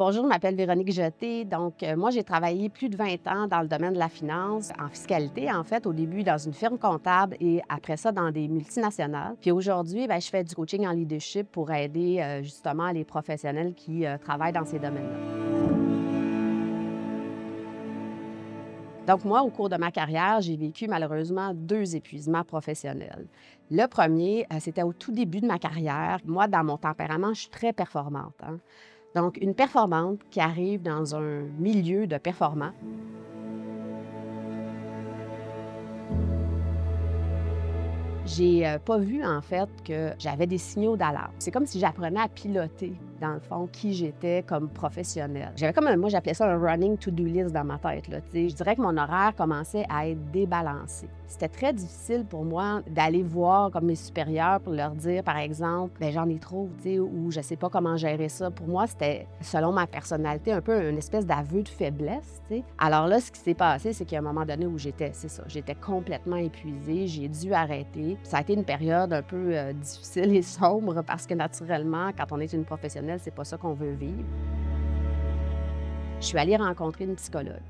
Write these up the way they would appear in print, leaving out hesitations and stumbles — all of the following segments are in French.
Bonjour, je m'appelle Véronique Jeté. Moi, j'ai travaillé plus de 20 ans dans le domaine de la finance, en fiscalité, en fait, au début dans une firme comptable et après ça dans des multinationales. Puis aujourd'hui, je fais du coaching en leadership pour aider justement les professionnels qui travaillent dans ces domaines-là. Donc moi, au cours de ma carrière, j'ai vécu malheureusement 2 épuisements professionnels. Le premier, c'était au tout début de ma carrière. Moi, dans mon tempérament, je suis très performante, hein. Donc une performante qui arrive dans un milieu de performants. J'ai, pas vu en fait que j'avais des signaux d'alarme. C'est comme si j'apprenais à piloter, dans le fond, qui j'étais comme professionnelle. J'avais comme moi j'appelais ça un running to-do list dans ma tête, là, tu sais. Je dirais que mon horaire commençait à être débalancé. C'était très difficile pour moi d'aller voir comme mes supérieurs pour leur dire, par exemple: «Bien, j'en ai trop», tu sais, ou «Je sais pas comment gérer ça». Pour moi, c'était, selon ma personnalité, un peu une espèce d'aveu de faiblesse, tu sais. Alors là, ce qui s'est passé, c'est qu'il y a un moment donné où c'est ça, j'étais complètement épuisée, j'ai dû arrêter. Ça a été une période un peu, difficile et sombre parce que naturellement, quand on est une professionnelle, c'est pas ça qu'on veut vivre. Je suis allée rencontrer une psychologue.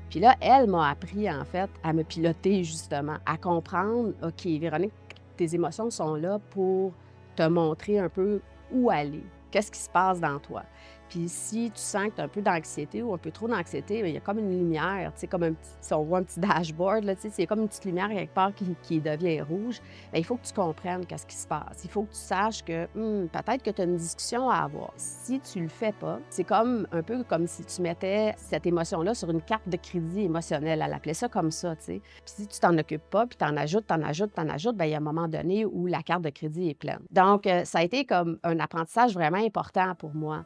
Puis là, elle m'a appris, en fait, à me piloter justement, à comprendre: «OK, Véronique, tes émotions sont là pour te montrer un peu où aller. Qu'est-ce qui se passe dans toi?» Puis si tu sens que tu as un peu d'anxiété ou un peu trop d'anxiété, bien, il y a comme une lumière, tu sais, comme un petit si on voit un petit dashboard, là, tu sais, c'est comme une petite lumière quelque part qui devient rouge. Bien, il faut que tu comprennes qu'est-ce qui se passe. Il faut que tu saches que, peut-être que tu as une discussion à avoir. Si tu le fais pas, c'est comme un peu comme si tu mettais cette émotion-là sur une carte de crédit émotionnel. Elle appelait ça comme ça, tu sais. Puis si tu t'en occupes pas, puis t'en ajoutes, t'en ajoutes, t'en ajoutes, bien, il y a un moment donné où la carte de crédit est pleine. Donc, ça a été comme un apprentissage vraiment important pour moi.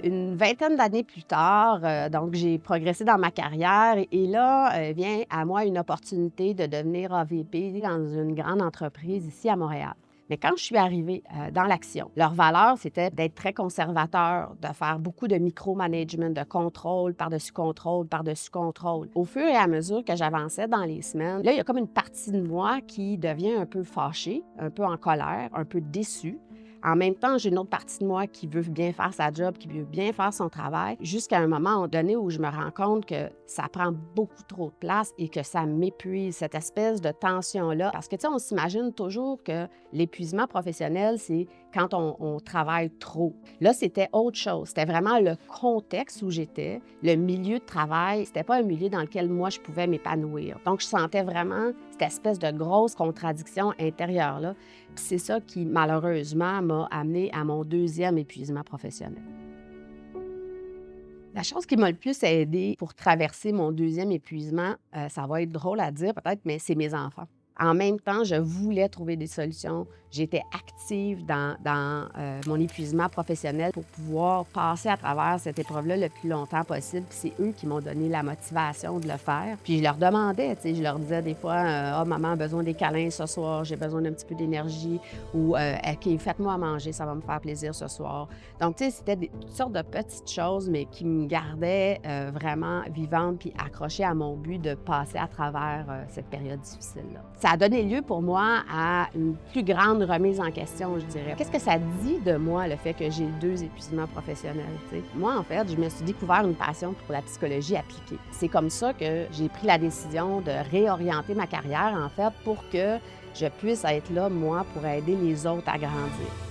Une vingtaine d'années plus tard, donc j'ai progressé dans ma carrière et là, vient à moi une opportunité de devenir AVP dans une grande entreprise ici à Montréal. Mais quand je suis arrivée, dans l'action, leur valeur, c'était d'être très conservateur, de faire beaucoup de micromanagement, de contrôle par-dessus contrôle, par-dessus contrôle. Au fur et à mesure que j'avançais dans les semaines, là, il y a comme une partie de moi qui devient un peu fâchée, un peu en colère, un peu déçue. En même temps, j'ai une autre partie de moi qui veut bien faire sa job, qui veut bien faire son travail, jusqu'à un moment donné où je me rends compte que ça prend beaucoup trop de place et que ça m'épuise, cette espèce de tension-là. Parce que, tu sais, on s'imagine toujours que l'épuisement professionnel, c'est quand on travaille trop. Là, c'était autre chose. C'était vraiment le contexte où j'étais, le milieu de travail. C'était pas un milieu dans lequel moi, je pouvais m'épanouir. Donc, je sentais vraiment cette espèce de grosse contradiction intérieure-là. Puis c'est ça qui, malheureusement, m'a amenée à mon deuxième épuisement professionnel. La chose qui m'a le plus aidée pour traverser mon deuxième épuisement, ça va être drôle à dire peut-être, mais c'est mes enfants. En même temps, je voulais trouver des solutions. J'étais active dans mon épuisement professionnel pour pouvoir passer à travers cette épreuve-là le plus longtemps possible. Puis c'est eux qui m'ont donné la motivation de le faire. Puis je leur demandais, tu sais, je leur disais des fois, «Ah, maman a besoin des câlins ce soir, j'ai besoin d'un petit peu d'énergie» ou «OK, faites-moi à manger, ça va me faire plaisir ce soir». Donc, tu sais, c'était toutes sortes de petites choses, mais qui me gardaient vraiment vivante puis accrochée à mon but de passer à travers cette période difficile-là. Ça a donné lieu pour moi à une plus grande remise en question, je dirais. Qu'est-ce que ça dit de moi, le fait que j'ai 2 épuisements professionnels, tu sais? Moi, en fait, je me suis découvert une passion pour la psychologie appliquée. C'est comme ça que j'ai pris la décision de réorienter ma carrière, en fait, pour que je puisse être là, moi, pour aider les autres à grandir.